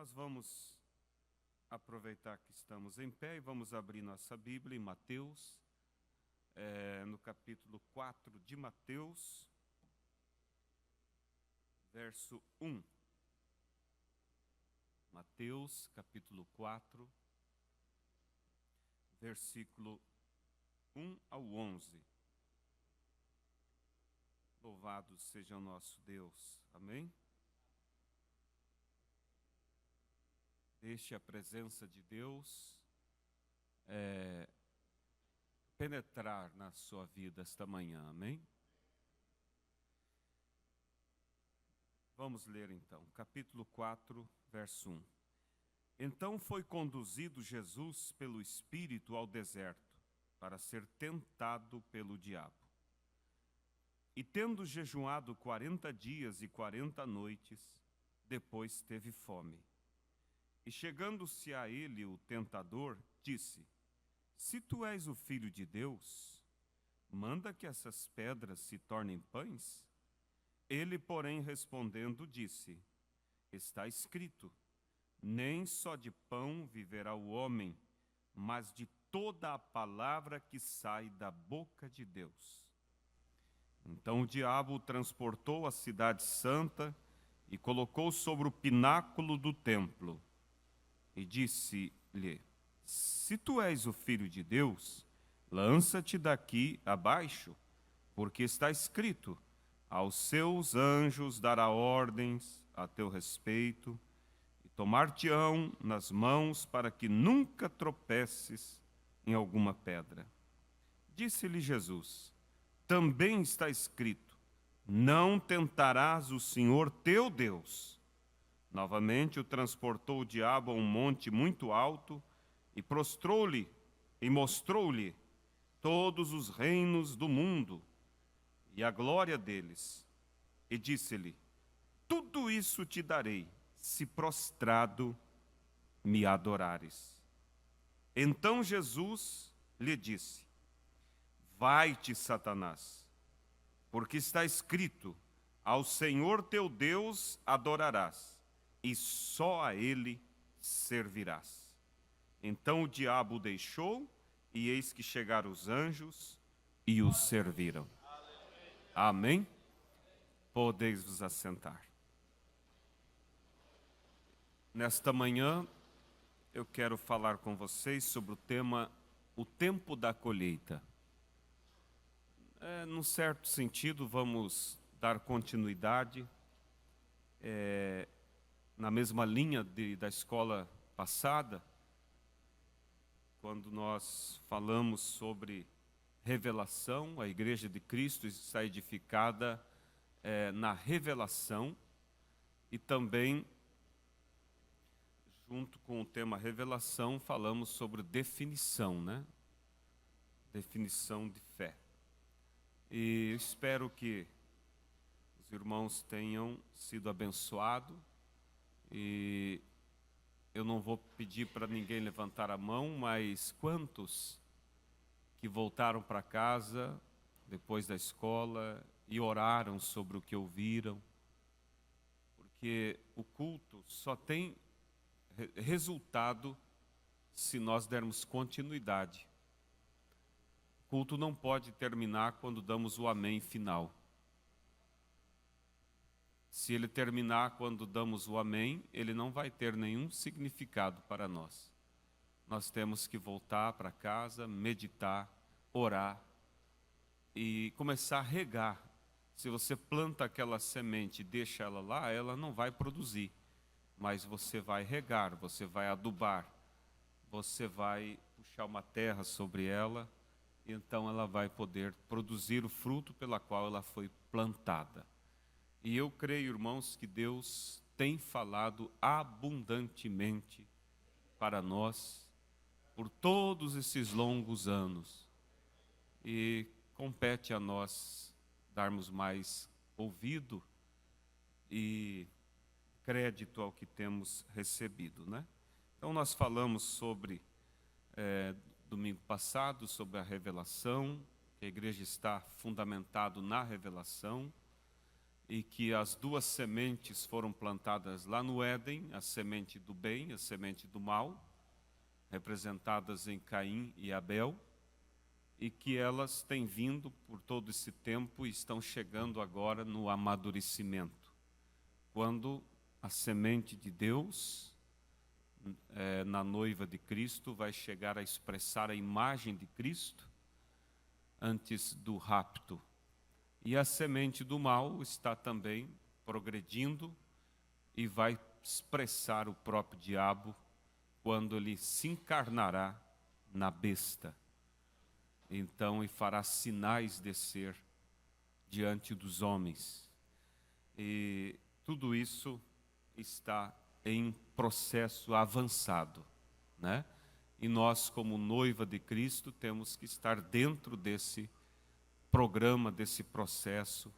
Nós vamos aproveitar que estamos em pé e vamos abrir nossa Bíblia em Mateus, no capítulo 4 de Mateus, verso 1. Mateus, capítulo 4, versículo 1 ao 11. Louvado seja o nosso Deus. Amém? Deixe a presença de Deus penetrar na sua vida esta manhã. Amém? Vamos ler então, capítulo 4, verso 1. Então foi conduzido Jesus pelo Espírito ao deserto, para ser tentado pelo diabo. E tendo jejuado 40 dias e 40 noites, depois teve fome. E chegando-se a ele o tentador, disse: Se tu és o Filho de Deus, manda que essas pedras se tornem pães? Ele, porém, respondendo, disse: Está escrito, nem só de pão viverá o homem, mas de toda a palavra que sai da boca de Deus. Então o diabo o transportou à cidade santa e colocou sobre o pináculo do templo. E disse-lhe: Se tu és o Filho de Deus, lança-te daqui abaixo, porque está escrito: aos seus anjos dará ordens a teu respeito, e tomar-te-ão nas mãos para que nunca tropeces em alguma pedra. Disse-lhe Jesus: Também está escrito: Não tentarás o Senhor teu Deus. Novamente o transportou o diabo a um monte muito alto e prostrou-lhe e mostrou-lhe todos os reinos do mundo e a glória deles. E disse-lhe: Tudo isso te darei, se prostrado me adorares. Então Jesus lhe disse: Vai-te, Satanás, porque está escrito: Ao Senhor teu Deus adorarás, e só a ele servirás. Então o diabo o deixou, e eis que chegaram os anjos e o serviram. Amém? Podeis vos assentar. Nesta manhã, eu quero falar com vocês sobre o tema o tempo da colheita. Num certo sentido, vamos dar continuidade na mesma linha da escola passada, quando nós falamos sobre revelação. A Igreja de Cristo está edificada na revelação, e também, junto com o tema revelação, falamos sobre definição, né? Definição de fé. E eu espero que os irmãos tenham sido abençoados, e eu não vou pedir para ninguém levantar a mão, mas quantos que voltaram para casa depois da escola e oraram sobre o que ouviram? Porque o culto só tem resultado se nós dermos continuidade. O culto não pode terminar quando damos o amém final. Se ele terminar quando damos o amém, ele não vai ter nenhum significado para nós. Nós temos que voltar para casa, meditar, orar e começar a regar. Se você planta aquela semente e deixa ela lá, ela não vai produzir. Mas você vai regar, você vai adubar, você vai puxar uma terra sobre ela, e então ela vai poder produzir o fruto pela qual ela foi plantada. E eu creio, irmãos, que Deus tem falado abundantemente para nós por todos esses longos anos. E compete a nós darmos mais ouvido e crédito ao que temos recebido, né? Então nós falamos sobre, domingo passado, sobre a revelação, que a igreja está fundamentada na revelação. e que as duas sementes foram plantadas lá no Éden, a semente do bem, a semente do mal, representadas em Caim e Abel, e que elas têm vindo por todo esse tempo e estão chegando agora no amadurecimento, quando a semente de Deus, na noiva de Cristo, vai chegar a expressar a imagem de Cristo antes do rapto. E a semente do mal está também progredindo e vai expressar o próprio diabo quando ele se encarnará na besta. Então, e fará sinais descer diante dos homens. E tudo isso está em processo avançado, né? E nós, como noiva de Cristo, temos que estar dentro desse programa, desse processo,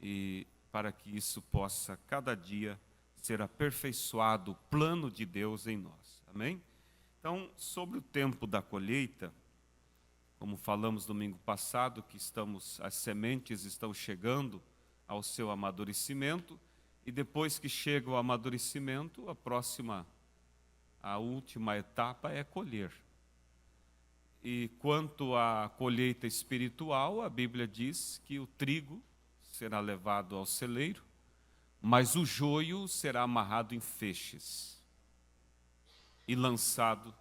e para que isso possa, cada dia, ser aperfeiçoado, o plano de Deus em nós. Amém? Então, sobre o tempo da colheita, como falamos domingo passado, que as sementes estão chegando ao seu amadurecimento, e depois que chega o amadurecimento, a última etapa é colher. E quanto à colheita espiritual, a Bíblia diz que o trigo será levado ao celeiro, mas o joio será amarrado em feixes e lançado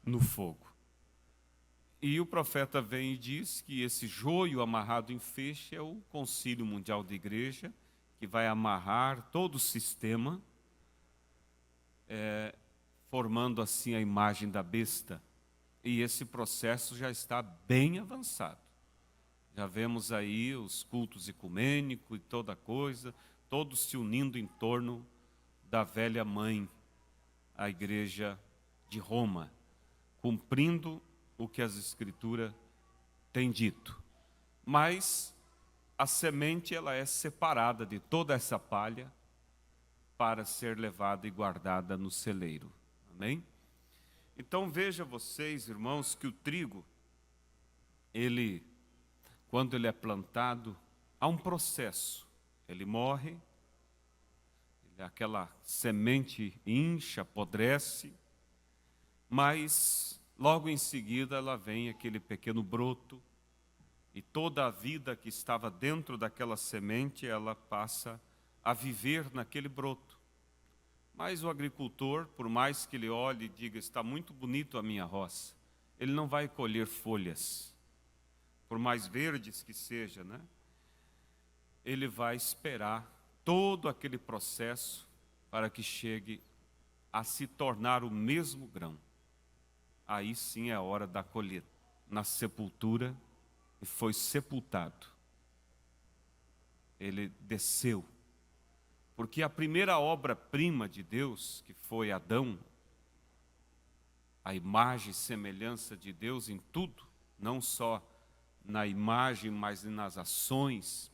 no fogo. E o profeta vem e diz que esse joio amarrado em feixe é o Concílio Mundial de Igreja, que vai amarrar todo o sistema, formando assim a imagem da besta. E esse processo já está bem avançado. Já vemos aí os cultos ecumênicos e toda coisa, todos se unindo em torno da velha mãe, a Igreja de Roma, cumprindo o que as Escrituras têm dito. Mas a semente, ela é separada de toda essa palha para ser levada e guardada no celeiro. Amém? Então veja vocês, irmãos, que o trigo, quando ele é plantado, há um processo. Ele morre, aquela semente incha, apodrece, mas logo em seguida ela vem aquele pequeno broto, e toda a vida que estava dentro daquela semente, ela passa a viver naquele broto. Mas o agricultor, por mais que ele olhe e diga, está muito bonito a minha roça, ele não vai colher folhas, por mais verdes que seja, né? Ele vai esperar todo aquele processo para que chegue a se tornar o mesmo grão. Aí sim é a hora da colheita. Na sepultura, e foi sepultado. Ele desceu. Porque a primeira obra-prima de Deus, que foi Adão, a imagem e semelhança de Deus em tudo, não só na imagem, mas nas ações,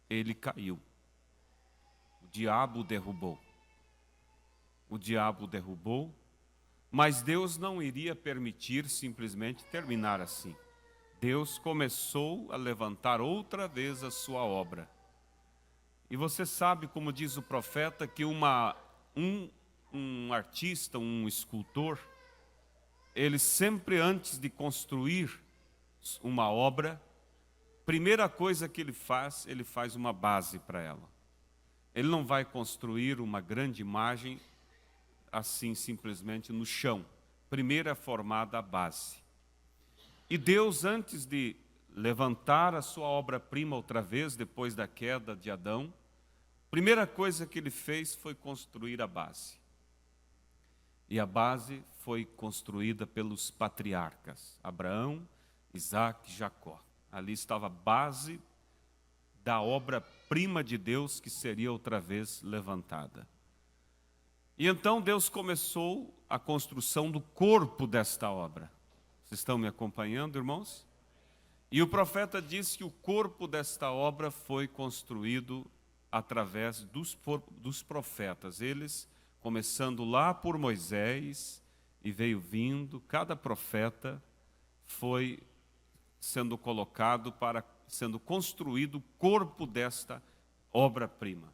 ele caiu. O diabo o derrubou. O diabo o derrubou, mas Deus não iria permitir simplesmente terminar assim. Deus começou a levantar outra vez a sua obra. E você sabe, como diz o profeta, que um artista, um escultor, ele sempre antes de construir uma obra, primeira coisa que ele faz uma base para ela. Ele não vai construir uma grande imagem assim simplesmente no chão. Primeiro é formada a base. E Deus, antes de levantar a sua obra-prima outra vez, depois da queda de Adão, primeira coisa que ele fez foi construir a base. E a base foi construída pelos patriarcas, Abraão, Isaac e Jacó. Ali estava a base da obra-prima de Deus que seria outra vez levantada. E então Deus começou a construção do corpo desta obra. Vocês estão me acompanhando, irmãos? E o profeta diz que o corpo desta obra foi construído através dos profetas. Eles, começando lá por Moisés, e veio vindo, cada profeta foi sendo colocado sendo construído o corpo desta obra-prima.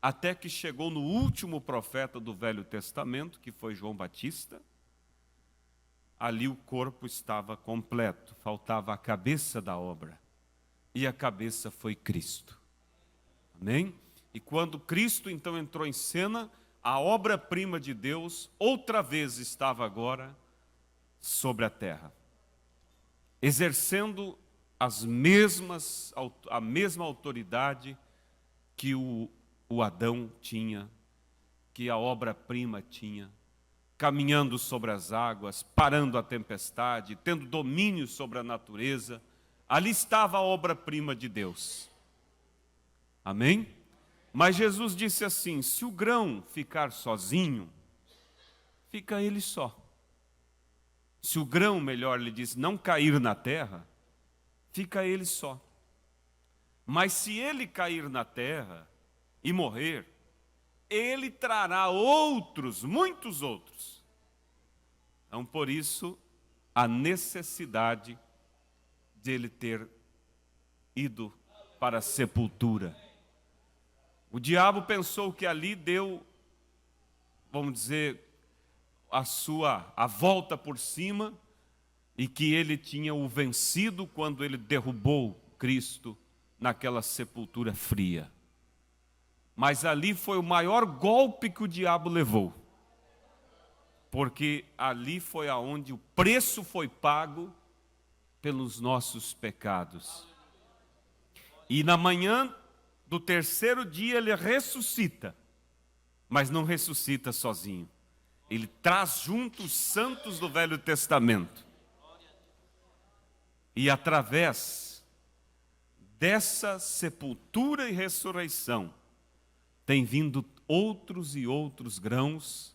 Até que chegou no último profeta do Velho Testamento, que foi João Batista. Ali o corpo estava completo, faltava a cabeça da obra. E a cabeça foi Cristo. Amém? E quando Cristo então entrou em cena, a obra-prima de Deus outra vez estava agora sobre a terra, exercendo a mesma autoridade que o Adão tinha, que a obra-prima tinha, caminhando sobre as águas, parando a tempestade, tendo domínio sobre a natureza. Ali estava a obra-prima de Deus. Amém? Mas Jesus disse assim: se o grão ficar sozinho, fica ele só. Se o grão, melhor lhe diz, não cair na terra, fica ele só. Mas se ele cair na terra e morrer, ele trará outros, muitos outros. Então, por isso, a necessidade de ele ter ido para a sepultura. O diabo pensou que ali deu, vamos dizer, a volta por cima, e que ele tinha o vencido quando ele derrubou Cristo naquela sepultura fria. Mas ali foi o maior golpe que o diabo levou, porque ali foi aonde o preço foi pago pelos nossos pecados. E na manhã do terceiro dia ele ressuscita, mas não ressuscita sozinho. Ele traz junto os santos do Velho Testamento. E através dessa sepultura e ressurreição, tem vindo outros e outros grãos,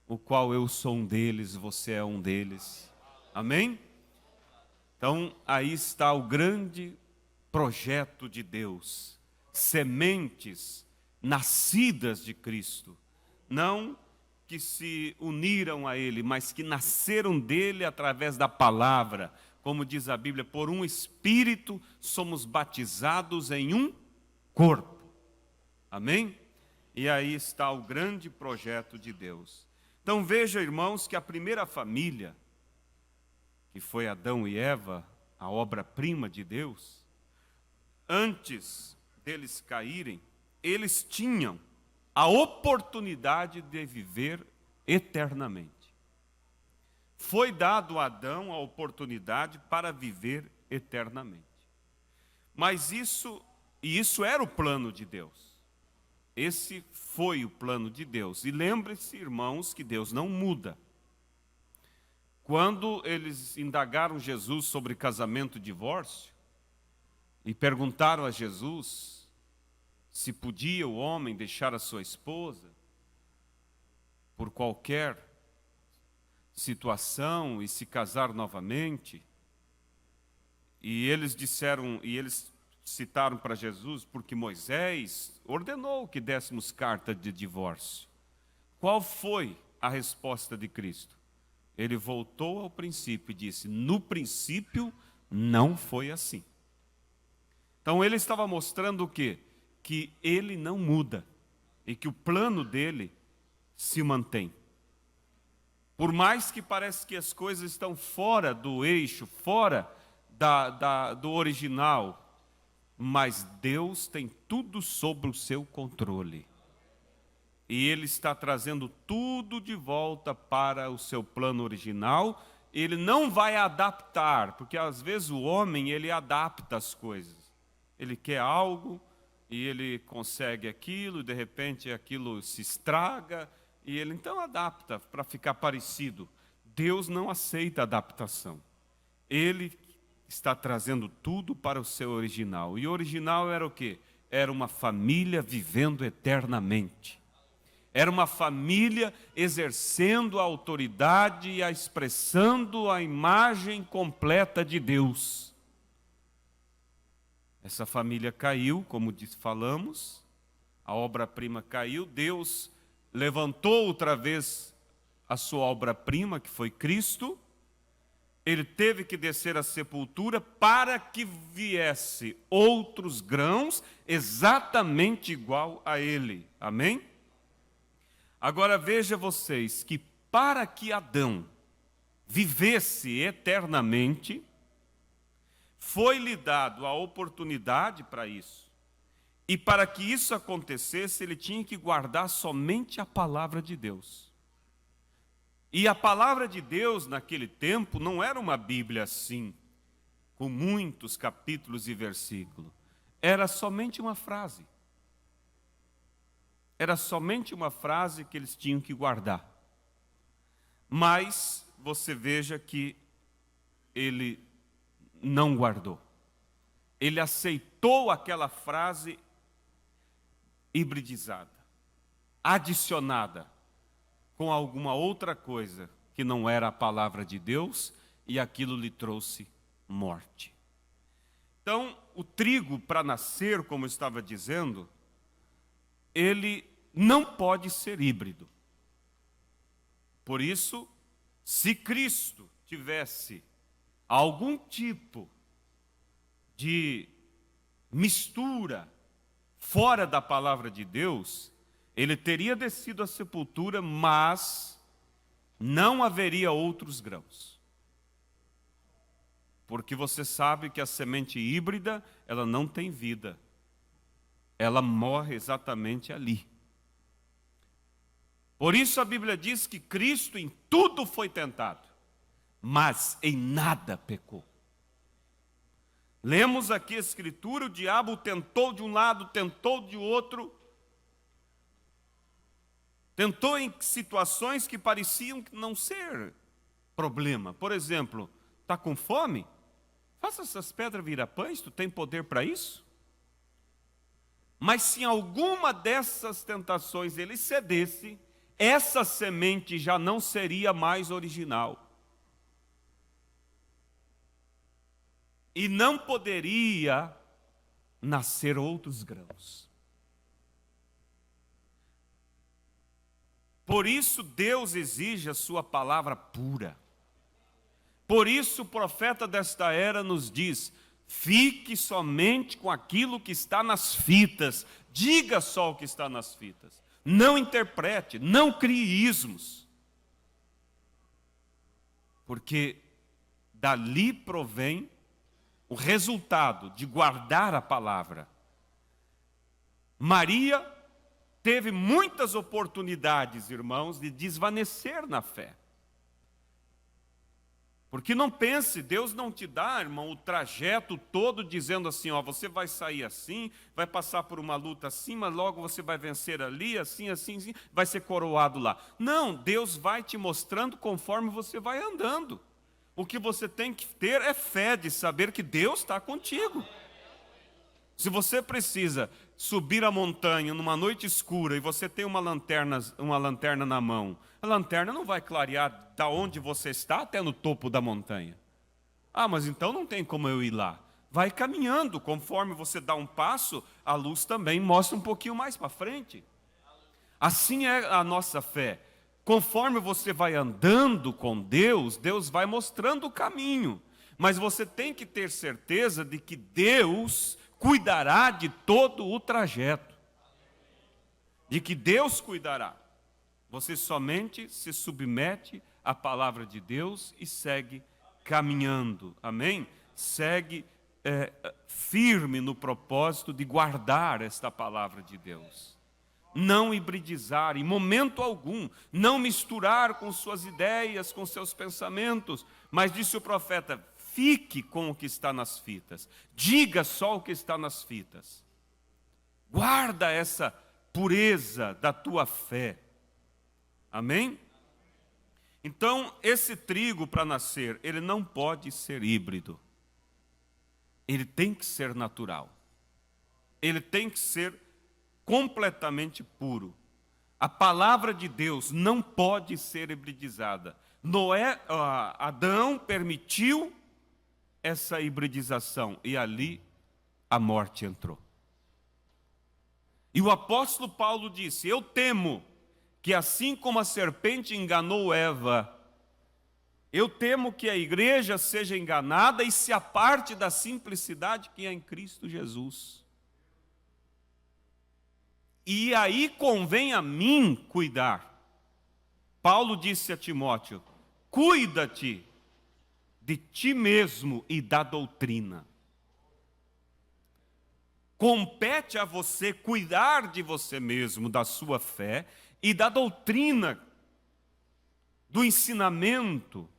o qual eu sou um deles, você é um deles. Amém? Então, aí está o grande projeto de Deus. Sementes nascidas de Cristo. Não que se uniram a Ele, mas que nasceram dele através da palavra. Como diz a Bíblia, por um Espírito somos batizados em um corpo. Amém? E aí está o grande projeto de Deus. Então veja, irmãos, que a primeira família, que foi Adão e Eva, a obra-prima de Deus, antes deles caírem, eles tinham a oportunidade de viver eternamente. Foi dado a Adão a oportunidade para viver eternamente. Mas isso era o plano de Deus. Esse foi o plano de Deus. E lembre-se, irmãos, que Deus não muda. Quando eles indagaram Jesus sobre casamento e divórcio, e perguntaram a Jesus se podia o homem deixar a sua esposa por qualquer situação e se casar novamente, e eles citaram para Jesus, porque Moisés ordenou que dessemos carta de divórcio. Qual foi a resposta de Cristo? Ele voltou ao princípio e disse: no princípio não foi assim. Então ele estava mostrando o quê? Que ele não muda e que o plano dele se mantém. Por mais que pareça que as coisas estão fora do eixo, fora do original, mas Deus tem tudo sob o seu controle. E Ele está trazendo tudo de volta para o seu plano original. Ele não vai adaptar, porque às vezes o homem, ele adapta as coisas. Ele quer algo e ele consegue aquilo, e de repente aquilo se estraga, e ele então adapta para ficar parecido. Deus não aceita adaptação. Ele está trazendo tudo para o seu original. E o original era o quê? Era uma família vivendo eternamente. Era uma família exercendo a autoridade e expressando a imagem completa de Deus. Essa família caiu, como falamos, a obra-prima caiu, Deus levantou outra vez a sua obra-prima, que foi Cristo, ele teve que descer à sepultura para que viesse outros grãos exatamente igual a ele. Amém? Agora veja vocês que para que Adão vivesse eternamente, foi-lhe dado a oportunidade para isso. E para que isso acontecesse, ele tinha que guardar somente a palavra de Deus. E a palavra de Deus naquele tempo não era uma Bíblia assim, com muitos capítulos e versículos. Era somente uma frase. Era somente uma frase que eles tinham que guardar. Mas você veja que ele não guardou. Ele aceitou aquela frase hibridizada, adicionada com alguma outra coisa que não era a palavra de Deus, e aquilo lhe trouxe morte. Então, o trigo, para nascer, como eu estava dizendo, ele não pode ser híbrido. Por isso, se Cristo tivesse algum tipo de mistura fora da palavra de Deus, ele teria descido à sepultura, mas não haveria outros grãos. Porque você sabe que a semente híbrida, ela não tem vida. Ela morre exatamente ali. Por isso a Bíblia diz que Cristo em tudo foi tentado, mas em nada pecou. Lemos aqui a Escritura, o diabo tentou de um lado, tentou de outro, tentou em situações que pareciam não ser problema. Por exemplo, está com fome? Faça essas pedras virar pães, tu tem poder para isso? Mas se em alguma dessas tentações ele cedesse, essa semente já não seria mais original. E não poderia nascer outros grãos. Por isso Deus exige a sua palavra pura. Por isso o profeta desta era nos diz: fique somente com aquilo que está nas fitas, diga só o que está nas fitas. Não interprete, não crie ismos. Porque dali provém o resultado de guardar a palavra. Maria teve muitas oportunidades, irmãos, de desvanecer na fé. Porque não pense, Deus não te dá, irmão, o trajeto todo dizendo assim, ó, você vai sair assim, vai passar por uma luta assim, mas logo você vai vencer ali, assim, assim, assim, vai ser coroado lá. Não, Deus vai te mostrando conforme você vai andando. O que você tem que ter é fé de saber que Deus está contigo. Se você precisa subir a montanha numa noite escura e você tem uma lanterna na mão, a lanterna não vai clarear da onde você está até no topo da montanha. Ah, mas então não tem como eu ir lá. Vai caminhando, conforme você dá um passo, a luz também mostra um pouquinho mais para frente. Assim é a nossa fé. Conforme você vai andando com Deus, Deus vai mostrando o caminho. Mas você tem que ter certeza de que Deus cuidará de todo o trajeto. De que Deus cuidará. Você somente se submete à palavra de Deus e segue caminhando. Amém? Segue firme no propósito de guardar esta palavra de Deus. Não hibridizar em momento algum, não misturar com suas ideias, com seus pensamentos. Mas disse o profeta, fique com o que está nas fitas. Diga só o que está nas fitas. Guarda essa pureza da tua fé. Amém? Então, esse trigo para nascer, ele não pode ser híbrido. Ele tem que ser natural. Ele tem que ser completamente puro. A palavra de Deus não pode ser hibridizada. Adão permitiu essa hibridização e ali a morte entrou. E o apóstolo Paulo disse, eu temo que assim como a serpente enganou Eva Eu temo que a igreja seja enganada e se aparte da simplicidade que é em Cristo Jesus. E aí convém a mim cuidar. Paulo disse a Timóteo: cuida-te de ti mesmo e da doutrina. Compete a você cuidar de você mesmo, da sua fé e da doutrina, do ensinamento.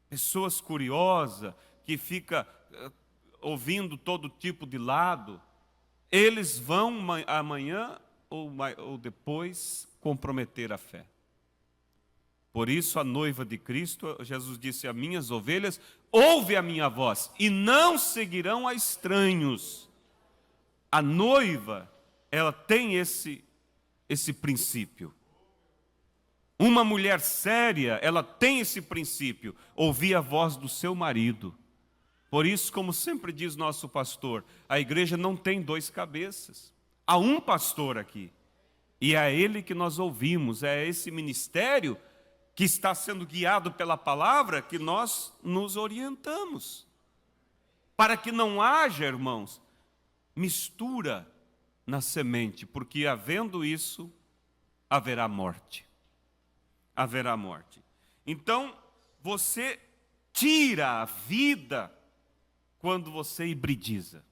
Pessoas curiosas que ficam ouvindo todo tipo de lado, eles vão amanhã ou depois comprometer a fé. Por isso a noiva de Cristo, Jesus disse: as minhas ovelhas ouvem a minha voz e não seguirão a estranhos. A noiva, ela tem esse princípio. Uma mulher séria, ela tem esse princípio, ouvir a voz do seu marido. Por isso, como sempre diz nosso pastor, a igreja não tem dois cabeças. Há um pastor aqui. E é a ele que nós ouvimos, é esse ministério que está sendo guiado pela palavra que nós nos orientamos. Para que não haja, irmãos, mistura na semente, porque havendo isso, haverá morte. Haverá morte. Então, você tira a vida quando você hibridiza.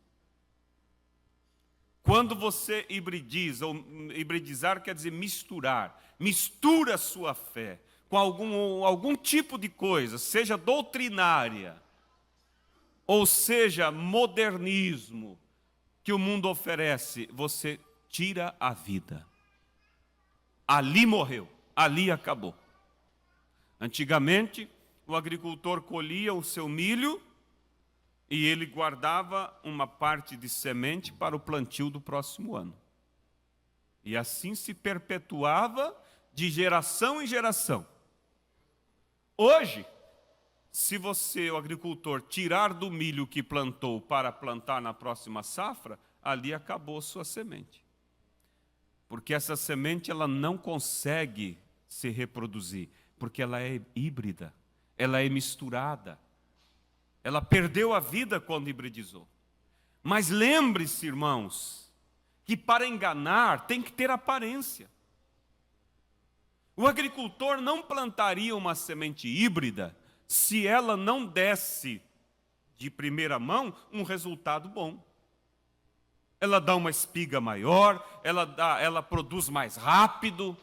Quando você hibridiza, ou hibridizar quer dizer misturar, mistura a sua fé com algum tipo de coisa, seja doutrinária, ou seja modernismo, que o mundo oferece, você tira a vida. Ali morreu, ali acabou. Antigamente, o agricultor colhia o seu milho e ele guardava uma parte de semente para o plantio do próximo ano. E assim se perpetuava de geração em geração. Hoje, se você, o agricultor, tirar do milho que plantou para plantar na próxima safra, ali acabou sua semente. Porque essa semente ela não consegue se reproduzir, porque ela é híbrida, ela é misturada. Ela perdeu a vida quando hibridizou. Mas lembre-se, irmãos, que para enganar tem que ter aparência. O agricultor não plantaria uma semente híbrida se ela não desse de primeira mão um resultado bom. Ela dá uma espiga maior, ela produz mais rápido.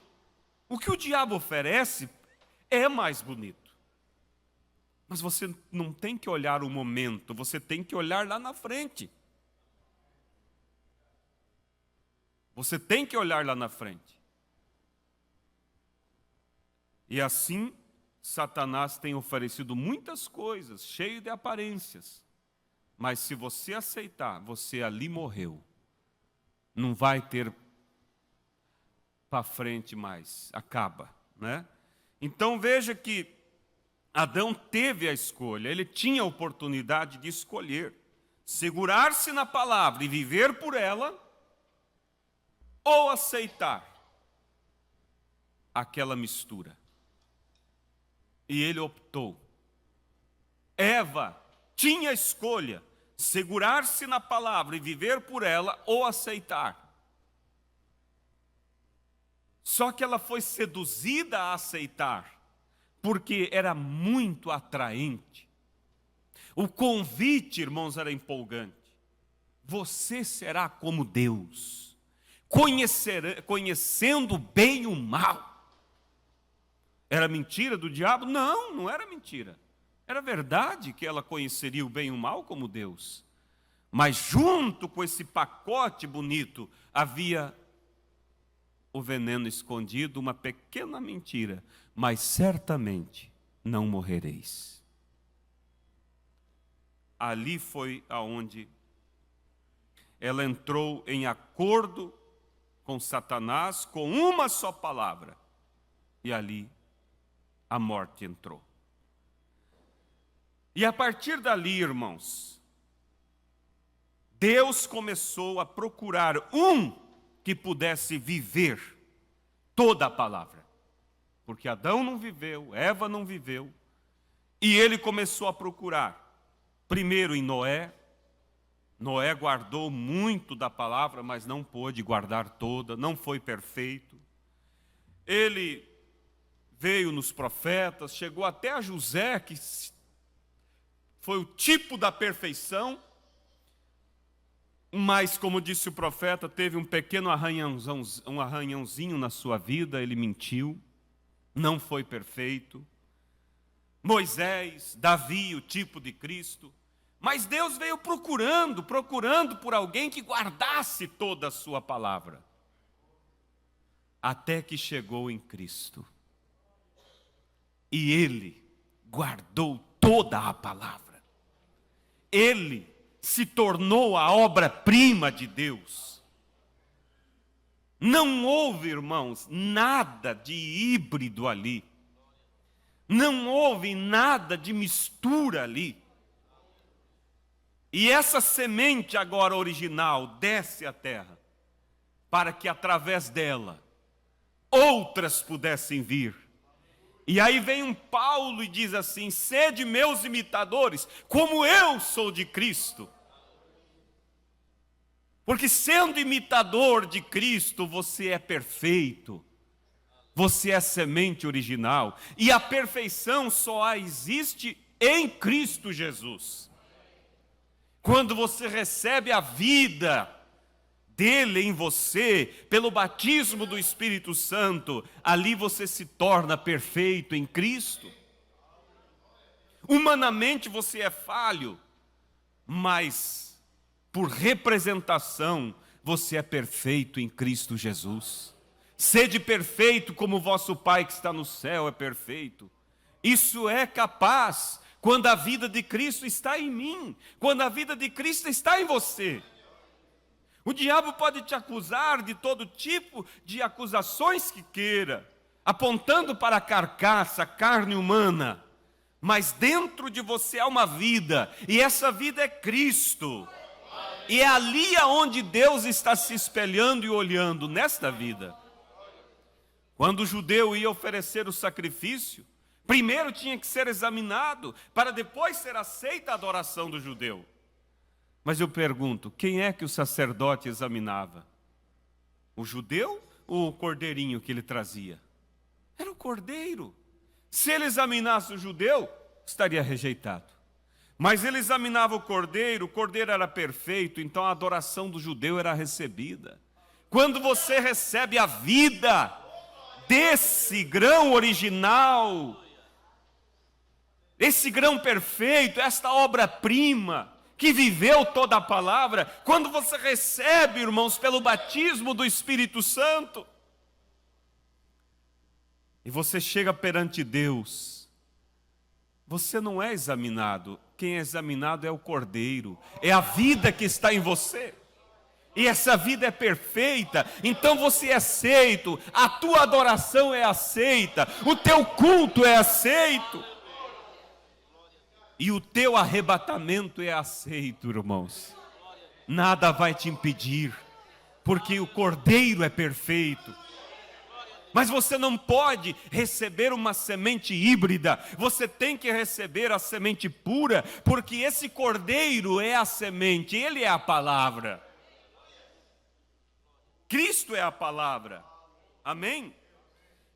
O que o diabo oferece é mais bonito. Mas você não tem que olhar o momento, você tem que olhar lá na frente. Você tem que olhar lá na frente. E assim, Satanás tem oferecido muitas coisas, cheio de aparências. Mas se você aceitar, você ali morreu. Não vai ter para frente mais, acaba, né? Então veja que Adão teve a escolha, ele tinha a oportunidade de escolher, segurar-se na palavra e viver por ela, ou aceitar aquela mistura. E ele optou. Eva tinha a escolha, segurar-se na palavra e viver por ela, ou aceitar. Só que ela foi seduzida a aceitar, porque era muito atraente. O convite, irmãos, era empolgante. Você será como Deus, conhecendo bem o mal. Era mentira do diabo? Não, não era mentira. Era verdade que ela conheceria o bem e o mal como Deus. Mas junto com esse pacote bonito, havia o veneno escondido, uma pequena mentira. Mas certamente não morrereis. Ali foi aonde ela entrou em acordo com Satanás, com uma só palavra. E ali a morte entrou. E a partir dali, irmãos, Deus começou a procurar um que pudesse viver toda a palavra. porque Adão não viveu, Eva não viveu, e ele começou a procurar. Primeiro em Noé. Noé guardou muito da palavra, mas não pôde guardar toda, não foi perfeito. Ele veio nos profetas, chegou até a José, que foi o tipo da perfeição, mas, como disse o profeta, teve um pequeno arranhãozinho na sua vida, ele mentiu, não foi perfeito. Moisés, Davi, o tipo de Cristo. Mas Deus veio procurando por alguém que guardasse toda a sua palavra. Até que chegou em Cristo. E Ele guardou toda a palavra. Ele se tornou a obra-prima de Deus. Não houve, irmãos, nada de híbrido ali. Não houve nada de mistura ali. E essa semente agora original desce à terra, para que através dela outras pudessem vir. E aí vem um Paulo e diz assim: sede meus imitadores, como eu sou de Cristo. Porque sendo imitador de Cristo, você é perfeito. Você é semente original. E a perfeição só existe em Cristo Jesus. Quando você recebe a vida dele em você, pelo batismo do Espírito Santo, ali você se torna perfeito em Cristo. Humanamente você é falho, mas por representação você é perfeito em Cristo Jesus. Sede perfeito como vosso Pai que está no céu é perfeito. Isso é capaz quando a vida de Cristo está em mim, quando a vida de Cristo está em você. O diabo pode te acusar de todo tipo de acusações que queira, apontando para a carcaça, a carne humana, mas dentro de você há uma vida, e essa vida é Cristo. E é ali aonde Deus está se espelhando e olhando, nesta vida. Quando o judeu ia oferecer o sacrifício, primeiro tinha que ser examinado, para depois ser aceita a adoração do judeu. Mas eu pergunto, quem é que o sacerdote examinava? O judeu ou o cordeirinho que ele trazia? Era o cordeiro. Se ele examinasse o judeu, estaria rejeitado. Mas ele examinava o cordeiro era perfeito, então a adoração do judeu era recebida. Quando você recebe a vida desse grão original, esse grão perfeito, esta obra-prima, que viveu toda a palavra, quando você recebe, irmãos, pelo batismo do Espírito Santo, e você chega perante Deus, você não é examinado, quem é examinado é o Cordeiro, é a vida que está em você, e essa vida é perfeita, então você é aceito, a tua adoração é aceita, o teu culto é aceito, e o teu arrebatamento é aceito, irmãos. Nada vai te impedir, porque o Cordeiro é perfeito. Mas você não pode receber uma semente híbrida, você tem que receber a semente pura, porque esse Cordeiro é a semente, ele é a palavra. Cristo é a palavra. Amém?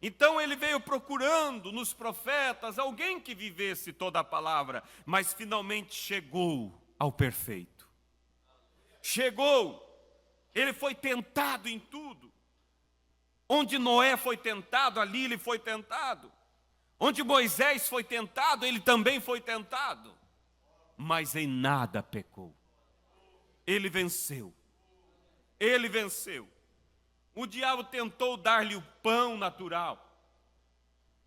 Então ele veio procurando nos profetas alguém que vivesse toda a palavra, mas finalmente chegou ao perfeito. Chegou, ele foi tentado em tudo. Onde Noé foi tentado, ali ele foi tentado. Onde Moisés foi tentado, ele também foi tentado. Mas em nada pecou. Ele venceu. Ele venceu. O diabo tentou dar-lhe o pão natural.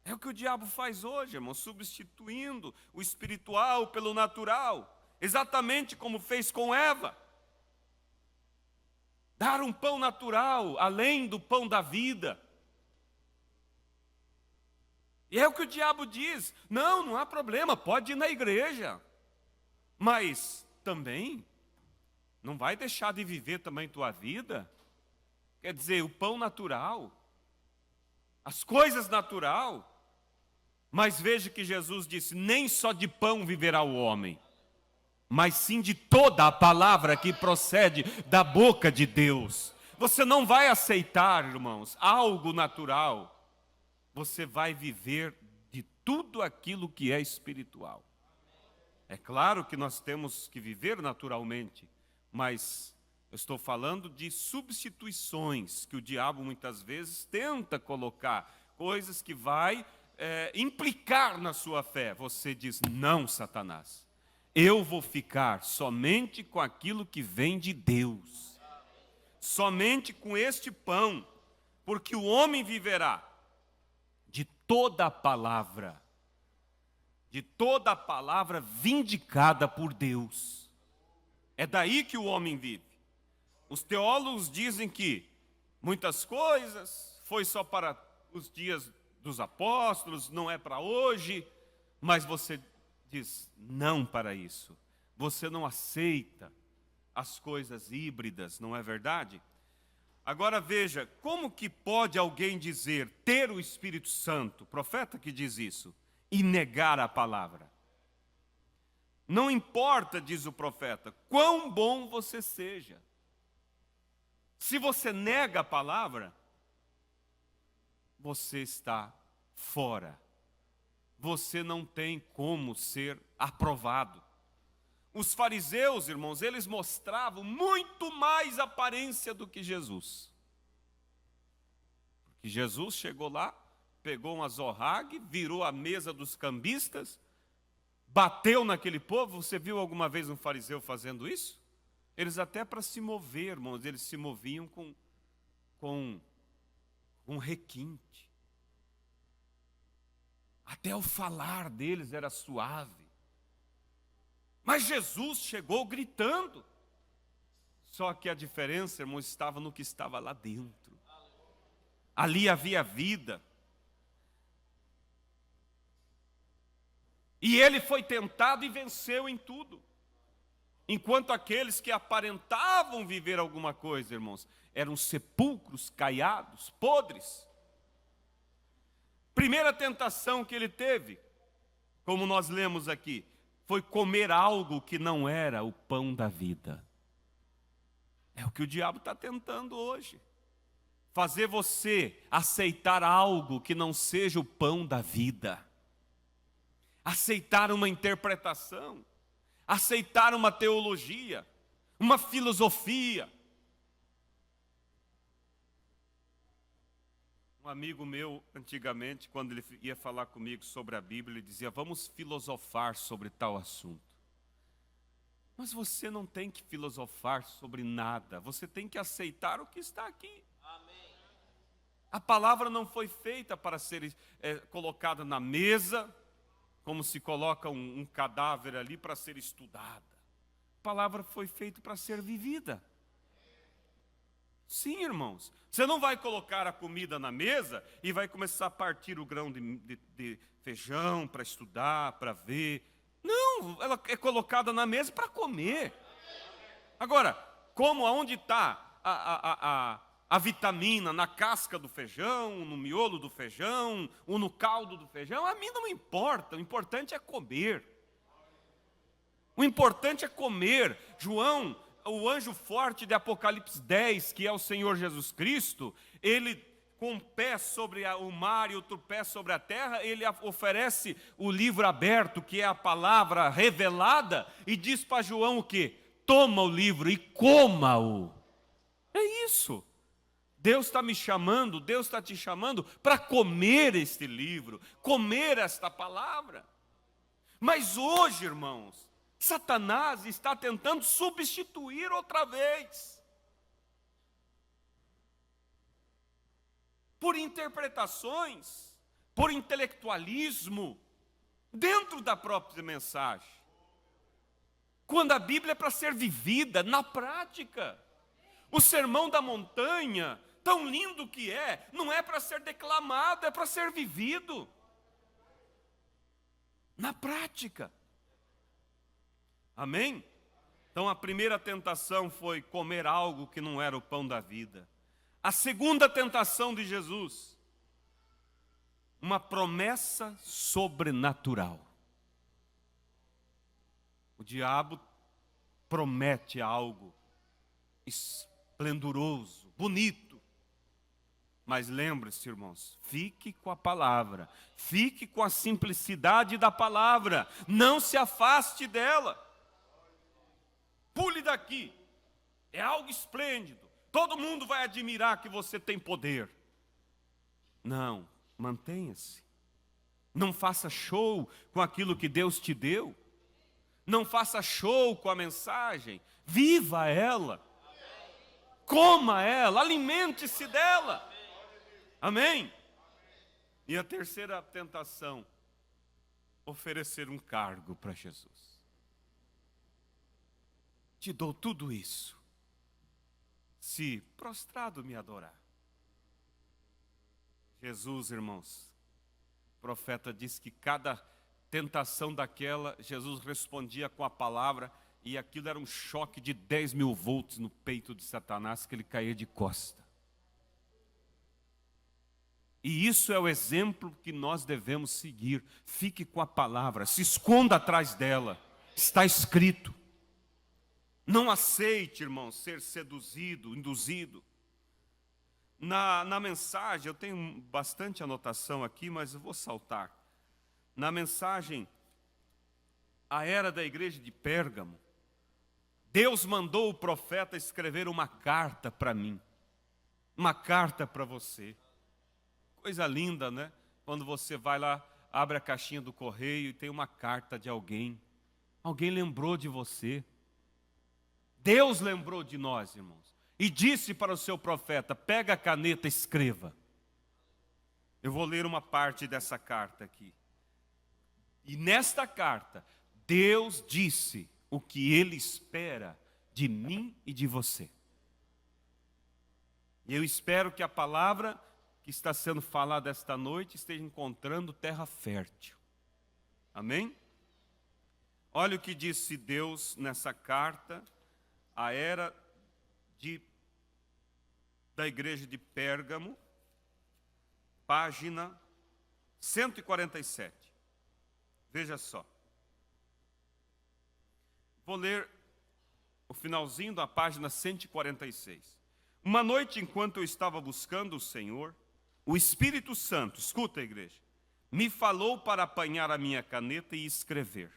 É o que o diabo faz hoje, irmão, substituindo o espiritual pelo natural. Exatamente como fez com Eva. Dar um pão natural, além do pão da vida. E é o que o diabo diz. Não há problema, pode ir na igreja. Mas também, não vai deixar de viver também tua vida? Quer dizer, o pão natural, as coisas natural. Mas veja que Jesus disse: nem só de pão viverá o homem, mas sim de toda a palavra que procede da boca de Deus. Você não vai aceitar, irmãos, algo natural. Você vai viver de tudo aquilo que é espiritual. É claro que nós temos que viver naturalmente, mas eu estou falando de substituições que o diabo muitas vezes tenta colocar, coisas que vai implicar na sua fé. Você diz: não, Satanás, eu vou ficar somente com aquilo que vem de Deus, somente com este pão, porque o homem viverá de toda a palavra vindicada por Deus. É daí que o homem vive. Os teólogos dizem que muitas coisas foi só para os dias dos apóstolos, não é para hoje, mas você diz não para isso. Você não aceita as coisas híbridas, não é verdade? Agora veja, como que pode alguém dizer ter o Espírito Santo, profeta que diz isso, e negar a palavra? Não importa, diz o profeta, quão bom você seja. Se você nega a palavra, você está fora. Você não tem como ser aprovado. Os fariseus, irmãos, eles mostravam muito mais aparência do que Jesus. Porque Jesus chegou lá, pegou uma zorrague, virou a mesa dos cambistas, bateu naquele povo. Você viu alguma vez um fariseu fazendo isso? Eles até para se mover, irmãos, eles se moviam com um requinte. Até o falar deles era suave. Mas Jesus chegou gritando. Só que a diferença, irmãos, estava no que estava lá dentro. Ali havia vida. E ele foi tentado e venceu em tudo. Enquanto aqueles que aparentavam viver alguma coisa, irmãos, eram sepulcros caiados, podres. Primeira tentação que ele teve, como nós lemos aqui, foi comer algo que não era o pão da vida. É o que o diabo está tentando hoje. Fazer você aceitar algo que não seja o pão da vida. Aceitar uma interpretação. Aceitar uma teologia. Uma filosofia. Um amigo meu, antigamente, quando ele ia falar comigo sobre a Bíblia, ele dizia: vamos filosofar sobre tal assunto. Mas você não tem que filosofar sobre nada, você tem que aceitar o que está aqui. Amém. A palavra não foi feita para ser colocada na mesa, como se coloca um cadáver ali para ser estudada. A palavra foi feita para ser vivida. Sim, irmãos, você não vai colocar a comida na mesa e vai começar a partir o grão de feijão para estudar, para ver. Não, ela é colocada na mesa para comer. Agora, aonde está a vitamina? Na casca do feijão, no miolo do feijão, ou no caldo do feijão? A mim não importa, o importante é comer. O importante é comer. João, o anjo forte de Apocalipse 10, que é o Senhor Jesus Cristo, ele com um pé sobre o mar e outro pé sobre a terra, ele oferece o livro aberto, que é a palavra revelada, e diz para João o quê? Toma o livro e coma-o. É isso. Deus está me chamando, Deus está te chamando para comer este livro, comer esta palavra. Mas hoje, irmãos, Satanás está tentando substituir outra vez. Por interpretações, por intelectualismo, dentro da própria mensagem. Quando a Bíblia é para ser vivida na prática. O sermão da montanha, tão lindo que é, não é para ser declamado, é para ser vivido. Na prática. Amém? Então a primeira tentação foi comer algo que não era o pão da vida. A segunda tentação de Jesus uma promessa sobrenatural. O diabo promete algo esplendoroso, bonito. Mas lembre-se, irmãos, fique com a palavra, fique com a simplicidade da palavra, não se afaste dela. Pule daqui, é algo esplêndido, todo mundo vai admirar que você tem poder. Não, mantenha-se, não faça show com aquilo que Deus te deu, não faça show com a mensagem, viva ela, coma ela, alimente-se dela. Amém? E a terceira tentação, oferecer um cargo para Jesus. Te dou tudo isso, se prostrado me adorar. Jesus, irmãos, o profeta diz que cada tentação daquela, Jesus respondia com a palavra, e aquilo era um choque de 10.000 volts no peito de Satanás, que ele caía de costa. E isso é o exemplo que nós devemos seguir. Fique com a palavra, se esconda atrás dela. Está escrito. Não aceite, irmão, ser seduzido, induzido. Na mensagem, eu tenho bastante anotação aqui, mas eu vou saltar. Na mensagem, a era da igreja de Pérgamo, Deus mandou o profeta escrever uma carta para mim. Uma carta para você. Coisa linda, né? Quando você vai lá, abre a caixinha do correio e tem uma carta de alguém. Alguém lembrou de você. Deus lembrou de nós, irmãos. E disse para o seu profeta, pega a caneta e escreva. Eu vou ler uma parte dessa carta aqui. E nesta carta, Deus disse o que Ele espera de mim e de você. E eu espero que a palavra que está sendo falada esta noite esteja encontrando terra fértil. Amém? Olha o que disse Deus nessa carta, a era da igreja de Pérgamo, página 147. Veja só. Vou ler o finalzinho da página 146. Uma noite, enquanto eu estava buscando o Senhor, o Espírito Santo, escuta, igreja, me falou para apanhar a minha caneta e escrever.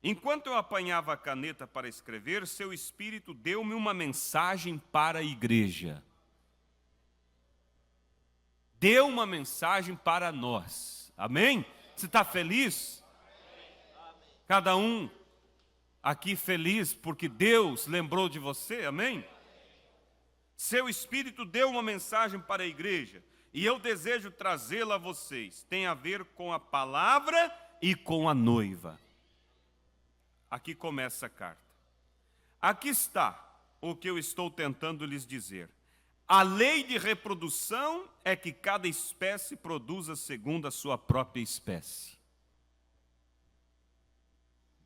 Enquanto eu apanhava a caneta para escrever, seu Espírito deu-me uma mensagem para a igreja. Deu uma mensagem para nós. Amém? Você está feliz? Cada um aqui feliz porque Deus lembrou de você, amém? Seu Espírito deu uma mensagem para a igreja e eu desejo trazê-la a vocês. Tem a ver com a palavra e com a noiva. Aqui começa a carta. Aqui está o que eu estou tentando lhes dizer. A lei de reprodução é que cada espécie produza segundo a sua própria espécie.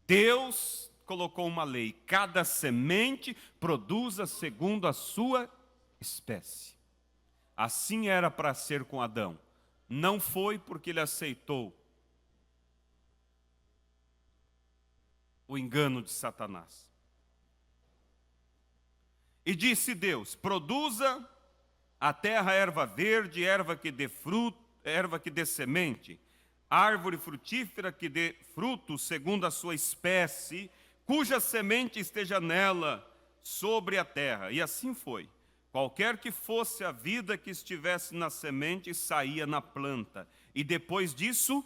Deus colocou uma lei, cada semente produza segundo a sua espécie. Assim era para ser com Adão. Não foi porque ele aceitou o engano de Satanás. E disse Deus, produza a terra erva verde, erva que dê fruto, erva que dê semente, árvore frutífera que dê fruto segundo a sua espécie, cuja semente esteja nela, sobre a terra. E assim foi. Qualquer que fosse a vida que estivesse na semente, saía na planta. E depois disso,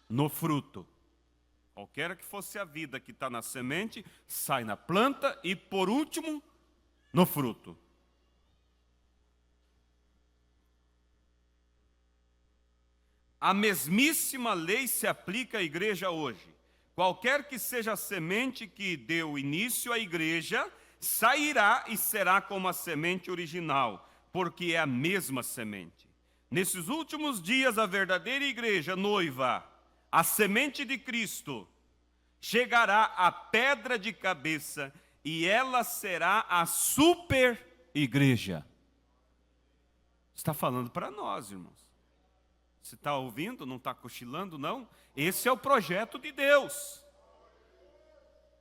no fruto. Qualquer que fosse a vida que está na semente, sai na planta e, por último, no fruto. A mesmíssima lei se aplica à igreja hoje. Qualquer que seja a semente que deu início à igreja, sairá e será como a semente original, porque é a mesma semente. Nesses últimos dias, a verdadeira igreja noiva, a semente de Cristo, chegará à pedra de cabeça e ela será a super igreja. Está falando para nós, irmãos. Você está ouvindo? Não está cochilando, não? Esse é o projeto de Deus.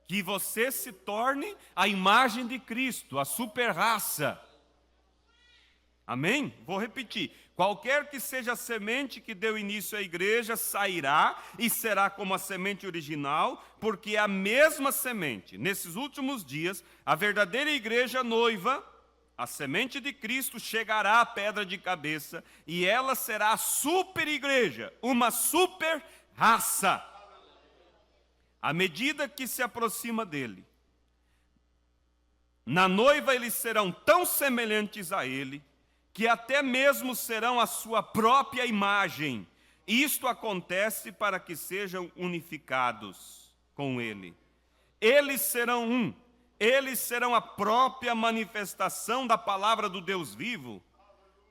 Que você se torne a imagem de Cristo, a super-raça. Amém? Vou repetir. Qualquer que seja a semente que deu início à igreja, sairá e será como a semente original, porque é a mesma semente. Nesses últimos dias, a verdadeira igreja noiva, a semente de Cristo, chegará à pedra de cabeça, e ela será a super igreja, uma super raça. À medida que se aproxima dele, na noiva eles serão tão semelhantes a ele, que até mesmo serão a sua própria imagem. Isto acontece para que sejam unificados com ele. Eles serão um. Eles serão a própria manifestação da palavra do Deus vivo.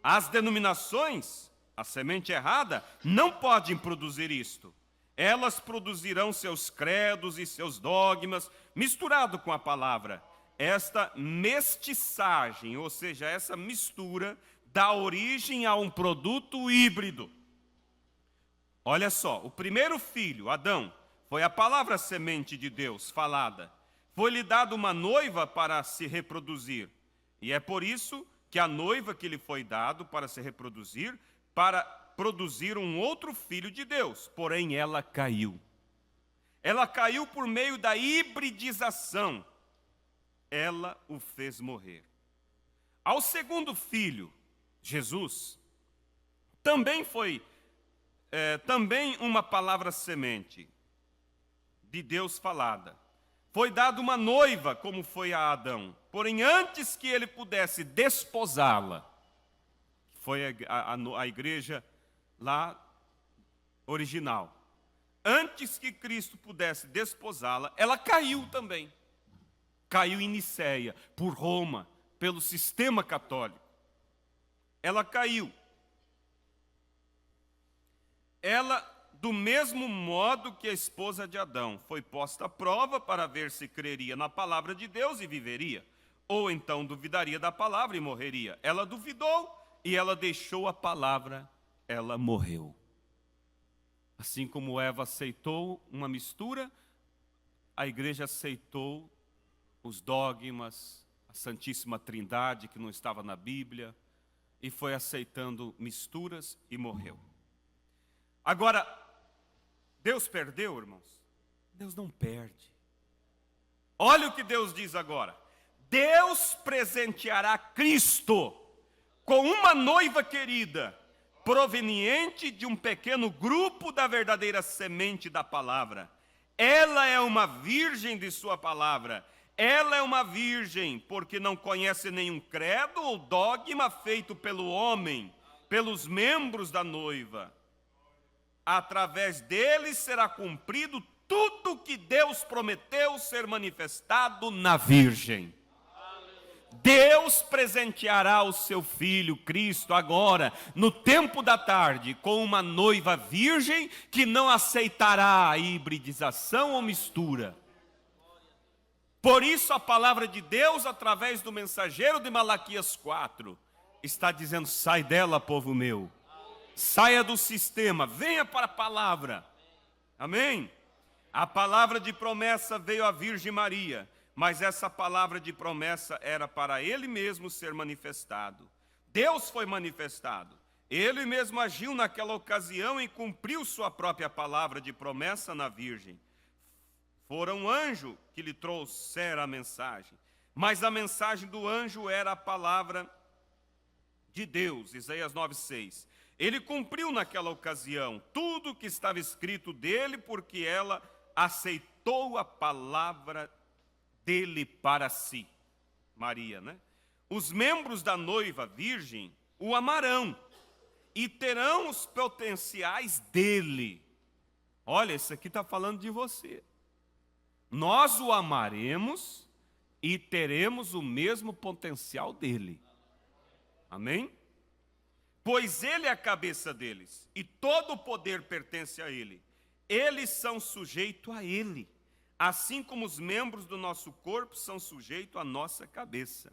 As denominações, a semente errada, não podem produzir isto. Elas produzirão seus credos e seus dogmas, misturado com a palavra. Esta mestiçagem, ou seja, essa mistura, dá origem a um produto híbrido. Olha só, o primeiro filho, Adão, foi a palavra semente de Deus falada. Foi-lhe dado uma noiva para se reproduzir. E é por isso que a noiva que lhe foi dado para se reproduzir, para produzir um outro filho de Deus. Porém, ela caiu. Ela caiu por meio da hibridização. Ela o fez morrer. Ao segundo filho, Jesus, também foi também uma palavra semente de Deus falada. Foi dada uma noiva, como foi a Adão. Porém, antes que ele pudesse desposá-la, foi a igreja lá original. Antes que Cristo pudesse desposá-la, ela caiu também. Caiu em Nicéia, por Roma, pelo sistema católico. Ela caiu. Ela, do mesmo modo que a esposa de Adão, foi posta à prova para ver se creria na palavra de Deus e viveria, ou então duvidaria da palavra e morreria. Ela duvidou e ela deixou a palavra, ela morreu. Assim como Eva aceitou uma mistura, a igreja aceitou os dogmas, a Santíssima Trindade, que não estava na Bíblia, e foi aceitando misturas e morreu. Agora, Deus perdeu, irmãos? Deus não perde. Olha o que Deus diz agora. Deus presenteará Cristo com uma noiva querida, proveniente de um pequeno grupo da verdadeira semente da palavra. Ela é uma virgem de sua palavra. Ela é uma virgem porque não conhece nenhum credo ou dogma feito pelo homem, pelos membros da noiva. Através deles será cumprido tudo que Deus prometeu ser manifestado na virgem. Deus presenteará o seu filho Cristo agora, no tempo da tarde, com uma noiva virgem que não aceitará a hibridização ou mistura. Por isso a palavra de Deus, através do mensageiro de Malaquias 4, está dizendo: sai dela, povo meu. Saia do sistema, venha para a palavra. Amém? A palavra de promessa veio à Virgem Maria, mas essa palavra de promessa era para ele mesmo ser manifestado. Deus foi manifestado. Ele mesmo agiu naquela ocasião e cumpriu sua própria palavra de promessa na Virgem. Fora um anjo que lhe trouxera a mensagem, mas a mensagem do anjo era a palavra de Deus, Isaías 9:6. Ele cumpriu naquela ocasião tudo o que estava escrito dele, porque ela aceitou a palavra dele para si. Maria, né? Os membros da noiva virgem o amarão e terão os potenciais dele. Olha, isso aqui está falando de você. Nós o amaremos e teremos o mesmo potencial dele. Amém? Pois ele é a cabeça deles, e todo o poder pertence a ele. Eles são sujeitos a ele, assim como os membros do nosso corpo são sujeitos à nossa cabeça.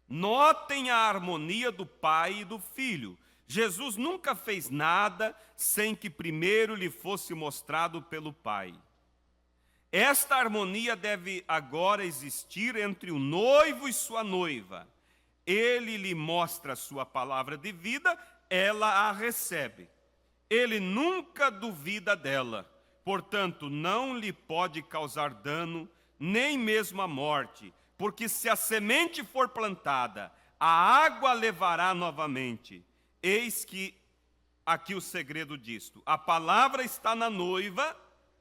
Notem a harmonia do Pai e do Filho. Jesus nunca fez nada sem que primeiro lhe fosse mostrado pelo Pai. Esta harmonia deve agora existir entre o noivo e sua noiva. Ele lhe mostra a sua palavra de vida, ela a recebe. Ele nunca duvida dela, portanto, não lhe pode causar dano, nem mesmo a morte, porque se a semente for plantada, a água levará novamente. Eis que aqui o segredo disto: a palavra está na noiva,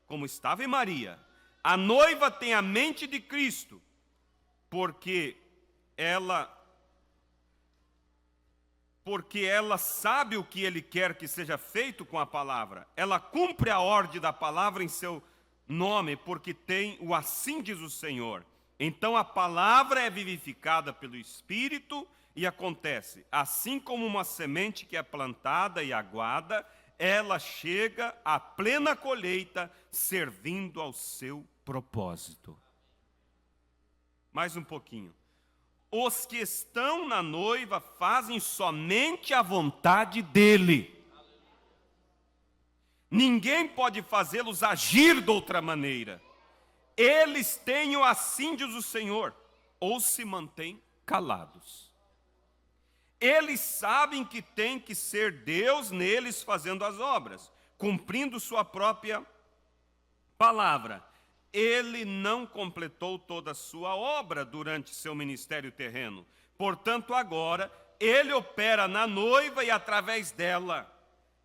como estava em Maria. A noiva tem a mente de Cristo, porque ela sabe o que ele quer que seja feito com a palavra. Ela cumpre a ordem da palavra em seu nome, porque tem o assim diz o Senhor. Então a palavra é vivificada pelo Espírito e acontece, assim como uma semente que é plantada e aguada, ela chega à plena colheita, servindo ao seu propósito. Mais um pouquinho. Os que estão na noiva fazem somente a vontade dele. Ninguém pode fazê-los agir de outra maneira. Eles têm o assim diz o Senhor, ou se mantêm calados. Eles sabem que tem que ser Deus neles fazendo as obras, cumprindo sua própria palavra. Ele não completou toda a sua obra durante seu ministério terreno. Portanto, agora, ele opera na noiva e através dela.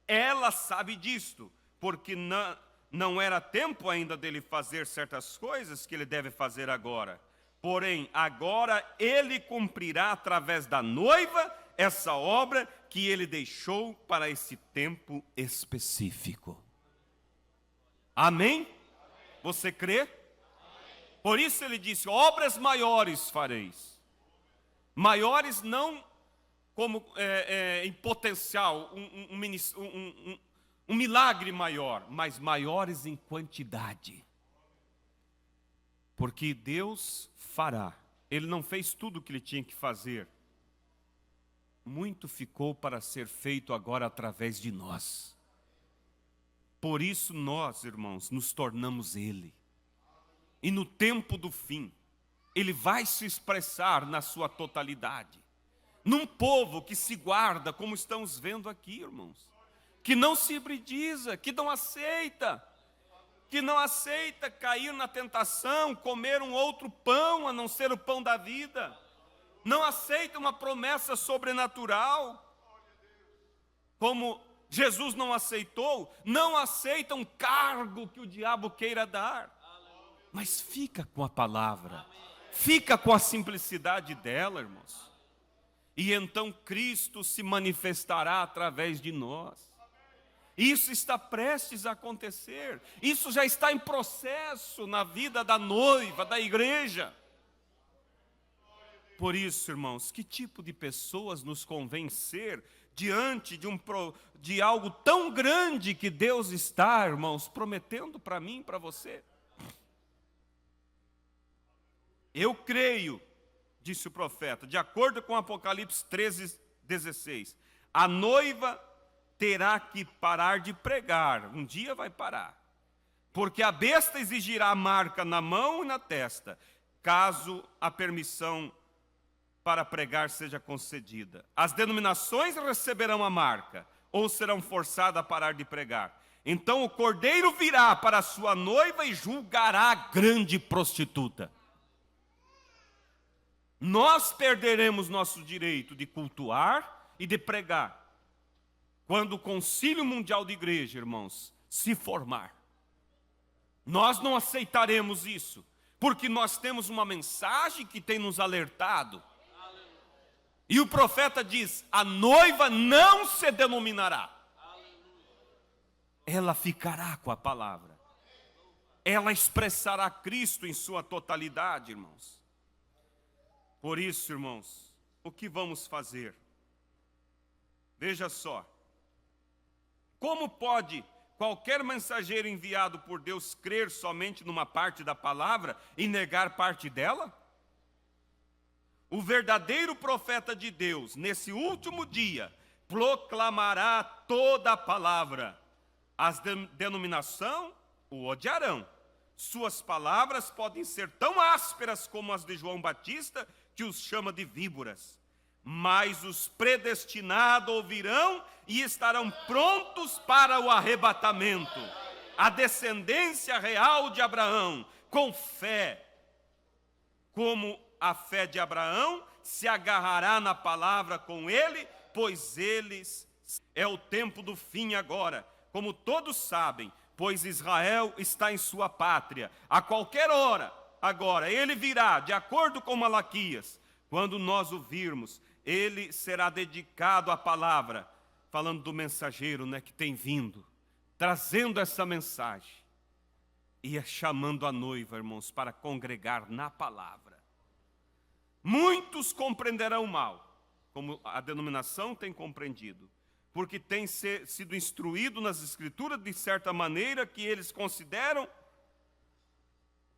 Ela sabe disto, porque não era tempo ainda dele fazer certas coisas que ele deve fazer agora. Porém, agora ele cumprirá através da noiva essa obra que ele deixou para esse tempo específico. Amém? Você crê? Por isso ele disse: obras maiores fareis. Maiores não como em potencial, um milagre maior, mas maiores em quantidade. Porque Deus fará. Ele não fez tudo o que ele tinha que fazer. Muito ficou para ser feito agora através de nós. Por isso nós, irmãos, nos tornamos Ele. E no tempo do fim, Ele vai se expressar na sua totalidade. Num povo que se guarda, como estamos vendo aqui, irmãos. Que não se hibridiza, que não aceita cair na tentação, comer um outro pão a não ser o pão da vida. Não aceita uma promessa sobrenatural, como Jesus não aceitou. Não aceita um cargo que o diabo queira dar. Mas fica com a palavra, fica com a simplicidade dela, irmãos. E então Cristo se manifestará através de nós. Isso está prestes a acontecer. Isso já está em processo na vida da noiva, da igreja. Por isso, irmãos, que tipo de pessoas nos convém ser diante de algo tão grande que Deus está, irmãos, prometendo para mim e para você? Eu creio, disse o profeta, de acordo com Apocalipse 13:16, a noiva terá que parar de pregar, um dia vai parar, porque a besta exigirá a marca na mão e na testa, caso a permissão para pregar seja concedida. As denominações receberão a marca, ou serão forçadas a parar de pregar. Então o cordeiro virá para a sua noiva e julgará a grande prostituta. Nós perderemos nosso direito de cultuar e de pregar, quando o Concílio Mundial de Igreja, irmãos, se formar. Nós não aceitaremos isso, porque nós temos uma mensagem que tem nos alertado. E o profeta diz: a noiva não se denominará. Ela ficará com a palavra. Ela expressará Cristo em sua totalidade, irmãos. Por isso, irmãos, o que vamos fazer? Veja só. Como pode qualquer mensageiro enviado por Deus crer somente numa parte da palavra e negar parte dela? O verdadeiro profeta de Deus, nesse último dia, proclamará toda a palavra. As denominação o odiarão. Suas palavras podem ser tão ásperas como as de João Batista, que os chama de víboras. Mas os predestinados ouvirão e estarão prontos para o arrebatamento. A descendência real de Abraão, com fé, como a fé de Abraão, se agarrará na palavra com ele, pois eles é o tempo do fim agora, como todos sabem, pois Israel está em sua pátria. A qualquer hora, agora, ele virá, de acordo com Malaquias. Quando nós o virmos, ele será dedicado à palavra, falando do mensageiro, que tem vindo, trazendo essa mensagem e chamando a noiva, irmãos, para congregar na palavra. Muitos compreenderão mal, como a denominação tem compreendido, porque tem sido instruído nas Escrituras de certa maneira que eles consideram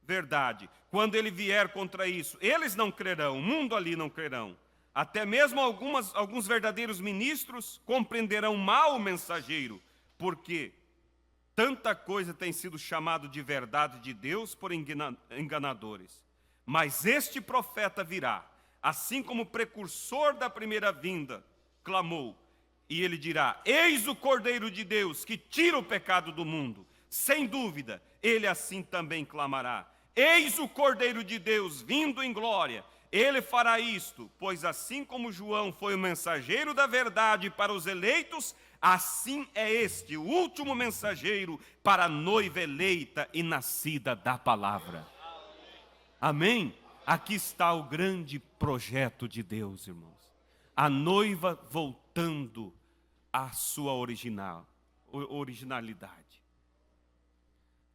verdade. Quando ele vier contra isso, eles não crerão, o mundo ali não crerão. Até mesmo alguns verdadeiros ministros compreenderão mal o mensageiro, porque tanta coisa tem sido chamado de verdade de Deus por enganadores. Mas este profeta virá, assim como o precursor da primeira vinda clamou, e ele dirá: eis o Cordeiro de Deus que tira o pecado do mundo. Sem dúvida, ele assim também clamará: eis o Cordeiro de Deus vindo em glória. Ele fará isto, pois assim como João foi o mensageiro da verdade para os eleitos, assim é este, o último mensageiro para a noiva eleita e nascida da palavra. Amém? Aqui está o grande projeto de Deus, irmãos. A noiva voltando à sua originalidade,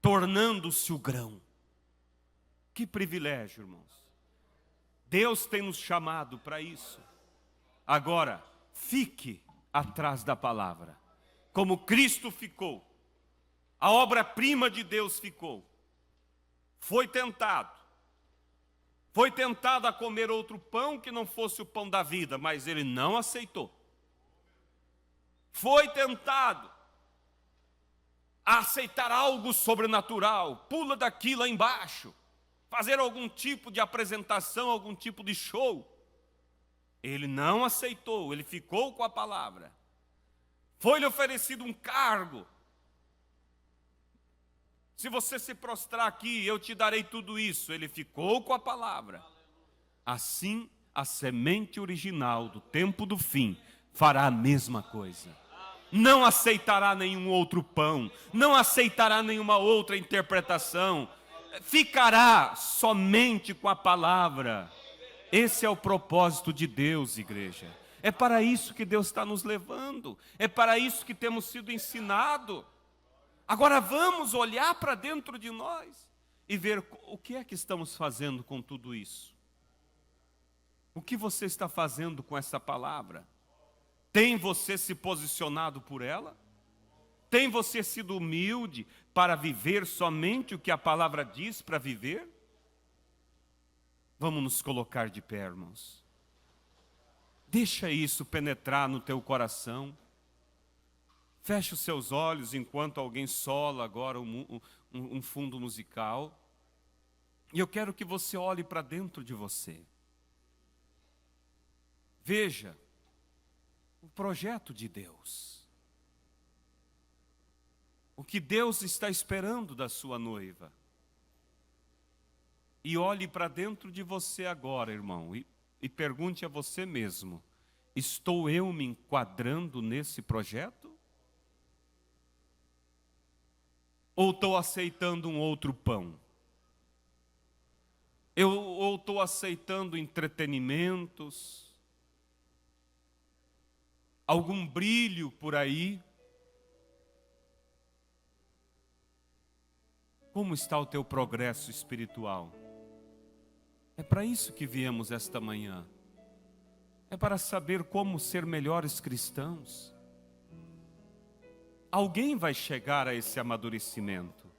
tornando-se o grão. Que privilégio, irmãos. Deus tem nos chamado para isso. Agora, fique atrás da palavra, como Cristo ficou, a obra-prima de Deus ficou. Foi tentado a comer outro pão que não fosse o pão da vida, mas ele não aceitou. Foi tentado a aceitar algo sobrenatural, pula daqui lá embaixo, fazer algum tipo de apresentação, algum tipo de show. Ele não aceitou, ele ficou com a palavra. Foi-lhe oferecido um cargo. Se você se prostrar aqui, eu te darei tudo isso. Ele ficou com a palavra. Assim, a semente original do tempo do fim fará a mesma coisa. Não aceitará nenhum outro pão, não aceitará nenhuma outra interpretação. Ficará somente com a palavra. Esse é o propósito de Deus, igreja. É para isso que Deus está nos levando. É para isso que temos sido ensinados. Agora vamos olhar para dentro de nós e ver o que é que estamos fazendo com tudo isso. O que você está fazendo com essa palavra? Tem você se posicionado por ela? Tem você sido humilde para viver somente o que a palavra diz para viver? Vamos nos colocar de pé, irmãos. Deixa isso penetrar no teu coração. Feche os seus olhos enquanto alguém sola agora um fundo musical. E eu quero que você olhe para dentro de você. Veja o projeto de Deus. O que Deus está esperando da sua noiva. E olhe para dentro de você agora, irmão, e pergunte a você mesmo: estou eu me enquadrando nesse projeto? Ou estou aceitando um outro pão? Ou estou aceitando entretenimentos? Algum brilho por aí? Como está o teu progresso espiritual? É para isso que viemos esta manhã. É para saber como ser melhores cristãos. Alguém vai chegar a esse amadurecimento.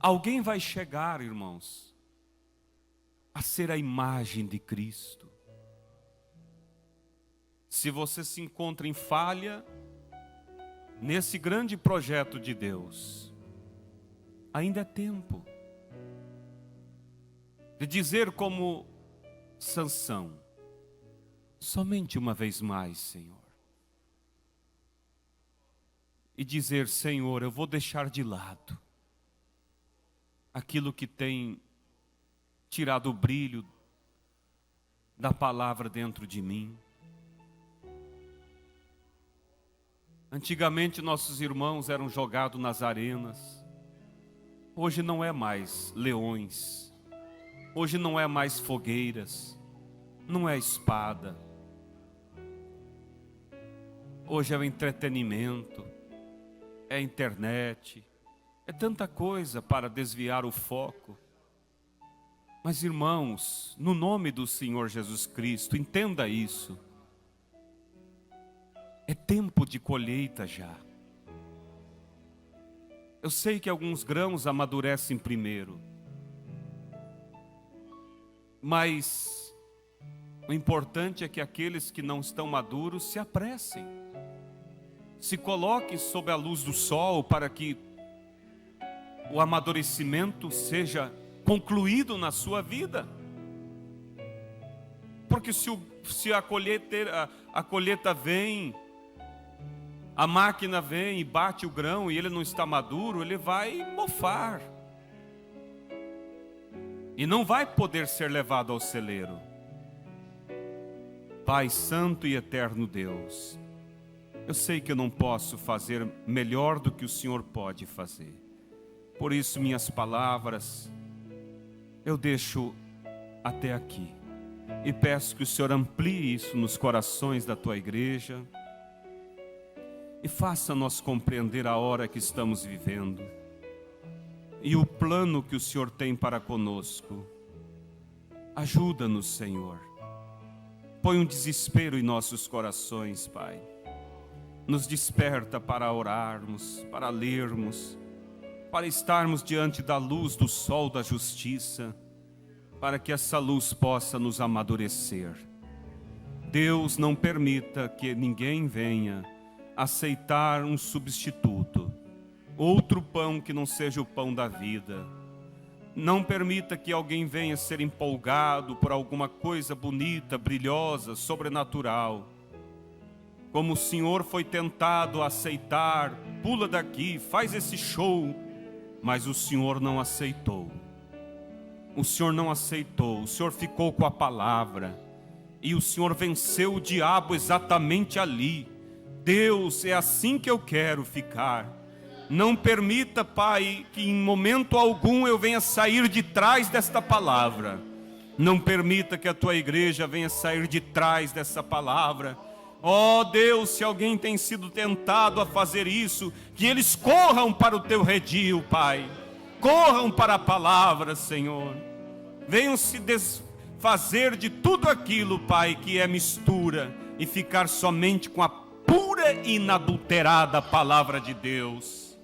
Alguém vai chegar, irmãos, a ser a imagem de Cristo. Se você se encontra em falha nesse grande projeto de Deus, ainda é tempo de dizer como Sansão: somente uma vez mais, Senhor. E dizer: Senhor, eu vou deixar de lado aquilo que tem tirado o brilho da palavra dentro de mim. Antigamente nossos irmãos eram jogados nas arenas. Hoje não é mais leões. Hoje não é mais fogueiras. Não é espada. Hoje é o entretenimento. É a internet. É tanta coisa para desviar o foco. Mas, irmãos, no nome do Senhor Jesus Cristo, entenda isso. É tempo de colheita já. Eu sei que alguns grãos amadurecem primeiro. Mas o importante é que aqueles que não estão maduros se apressem. Se coloquem sob a luz do sol para que o amadurecimento seja concluído na sua vida. Porque se a colheita vem, a máquina vem e bate o grão e ele não está maduro, ele vai mofar. E não vai poder ser levado ao celeiro. Pai Santo e Eterno Deus, eu sei que eu não posso fazer melhor do que o Senhor pode fazer. Por isso minhas palavras eu deixo até aqui. E peço que o Senhor amplie isso nos corações da tua igreja. E faça-nos compreender a hora que estamos vivendo. E o plano que o Senhor tem para conosco. Ajuda-nos, Senhor. Põe um desespero em nossos corações, Pai. Nos desperta para orarmos, para lermos, para estarmos diante da luz do sol da justiça, para que essa luz possa nos amadurecer. Deus, não permita que ninguém venha aceitar um substituto, outro pão que não seja o pão da vida. Não permita que alguém venha ser empolgado por alguma coisa bonita, brilhosa, sobrenatural. Como o Senhor foi tentado a aceitar, pula daqui, faz esse show, mas o Senhor não aceitou. O Senhor não aceitou, o Senhor ficou com a palavra. E o Senhor venceu o diabo exatamente ali. Deus, é assim que eu quero ficar. Não permita, Pai, que em momento algum eu venha sair de trás desta palavra. Não permita que a tua igreja venha sair de trás dessa palavra. Ó Deus, se alguém tem sido tentado a fazer isso, que eles corram para o teu redil, Pai. Corram para a palavra, Senhor. Venham se desfazer de tudo aquilo, Pai, que é mistura, e ficar somente com a pura e inadulterada palavra de Deus.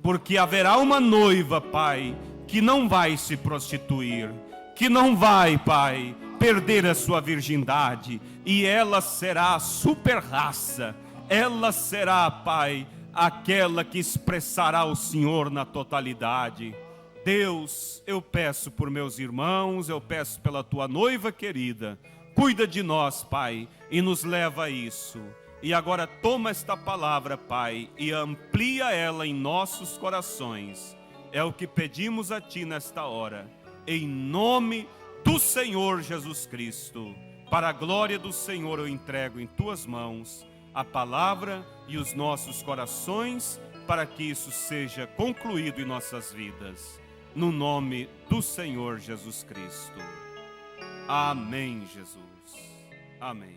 Porque haverá uma noiva, Pai, que não vai se prostituir, que não vai, Pai, perder a sua virgindade, e ela será a super raça, ela será, Pai, aquela que expressará o Senhor na totalidade. Deus, eu peço por meus irmãos, eu peço pela tua noiva querida, cuida de nós, Pai, e nos leva a isso. E agora toma esta palavra, Pai, e amplia ela em nossos corações. É o que pedimos a Ti nesta hora, em nome do Senhor Jesus Cristo. Para a glória do Senhor eu entrego em Tuas mãos a palavra e os nossos corações, para que isso seja concluído em nossas vidas. No nome do Senhor Jesus Cristo. Amém, Jesus. Amém.